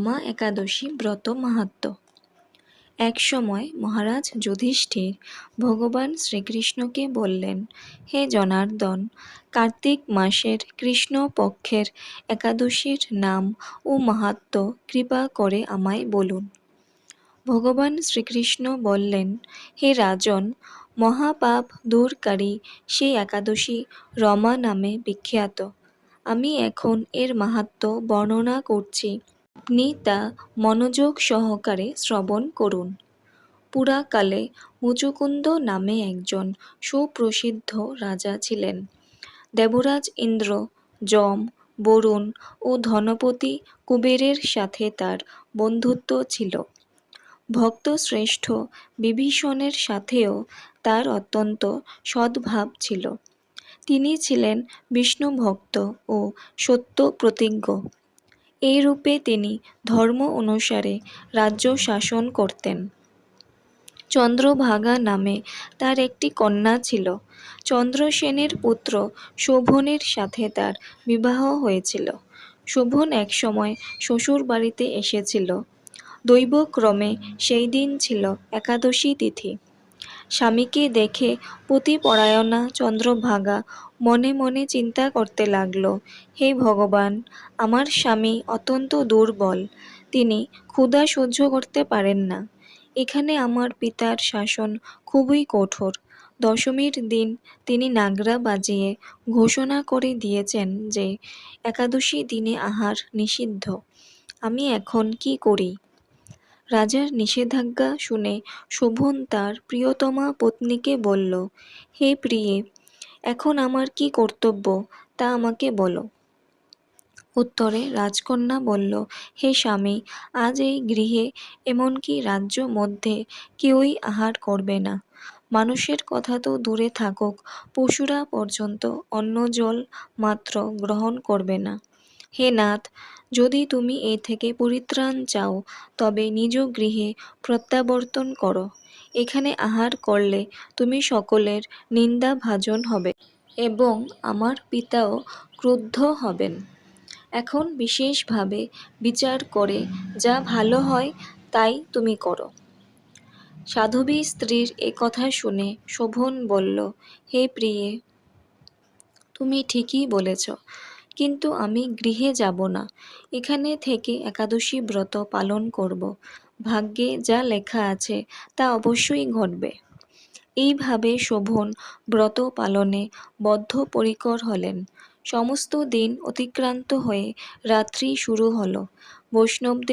মা একাদশী ব্রত মাহাত্ম্য। এক সময় মহারাজ যুধিষ্ঠির ভগবান শ্রীকৃষ্ণকে বললেন, হে জনার্দন, কার্তিক মাসের কৃষ্ণ পক্ষের একাদশীর নাম ও মাহাত্ম্য কৃপা করে আমায় বলুন। ভগবান শ্রীকৃষ্ণ বললেন, হে রাজন, মহাপাপ দূরকারী সেই একাদশী রমা নামে বিখ্যাত। আমি এখন এর মাহাত্ম্য বর্ণনা করছি, আপনি তা মনোযোগ সহকারে শ্রবণ করুন। পুরাকালে মুচুকুন্দ নামে একজন সুপ্রসিদ্ধ রাজা ছিলেন। দেবরাজ ইন্দ্র, যম, বরুণ ও ধনপতি কুবেরের সাথে তার বন্ধুত্ব ছিল। ভক্তশ্রেষ্ঠ বিভীষণের সাথেও তার অত্যন্ত সদ্ভাব ছিল। তিনি ছিলেন বিষ্ণু ভক্ত ও সত্য প্রতিজ্ঞ। এই রূপে তিনি ধর্ম অনুসারে রাজ্য শাসন করতেন। চন্দ্রভাগা নামে তার একটি কন্যা ছিল। চন্দ্রসেনের পুত্র শোভনের সাথে তার বিবাহ হয়েছিল। শোভন একসময় শ্বশুর বাড়িতে এসেছিল। দৈবক্রমে সেই দিন ছিল একাদশী তিথি। স্বামীকে দেখে পতিপরায়ণা চন্দ্রভাগা মনে মনে চিন্তা করতে লাগল, হে ভগবান, আমার স্বামী অত্যন্ত দুর্বল, তিনি ক্ষুধা সহ্য করতে পারেন না। এখানে আমার পিতার শাসন খুবই কঠোর। দশমীর দিন তিনি নাগরা বাজিয়ে ঘোষণা করে দিয়েছেন যে একাদশী দিনে আহার নিষিদ্ধ। আমি এখন কি করি? রাজার নিষেধাজ্ঞা শুনে শোভন তার প্রিয়তমা পত্নীকে বলল, হে প্রিয়ে, এখন আমার কি কর্তব্য তা আমাকে বলো। উত্তরে রাজকন্যা বলল, হে স্বামী, আজ এই গৃহে এমনকি রাজ্য মধ্যে কেউই আহার করবে না। মানুষের কথা তো দূরে থাকুক, পশুরা পর্যন্ত অন্ন জল মাত্র গ্রহণ করবে না। হে নাথ, যদি তুমি এ থেকে পরিত্রাণ চাও তবে নিজ গৃহে প্রত্যাবর্তন করো। এখানে আহার করলে তুমি সকলের নিন্দাভাজন হবে এবং আমার পিতাও ক্রুদ্ধ হবেন। এখন বিশেষভাবে বিচার করে যা ভালো হয় তাই তুমি করো। সাধ্বী স্ত্রীর এ কথা শুনে শোভন বলল, হে প্রিয়ে, তুমি ঠিকই বলেছ, কিন্তু আমি গৃহে যাব না। এখানে থেকে একাদশী ব্রত পালন করব। ভাগ্যে যা লেখা আছে তা অবশ্যই ঘটবে। এইভাবে শোভন ব্রত পালনে বদ্ধপরিকর হলেন। সমস্ত দিন অতিক্রান্ত হয়ে রাত্রি শুরু হলো। বৈষ্ণবদের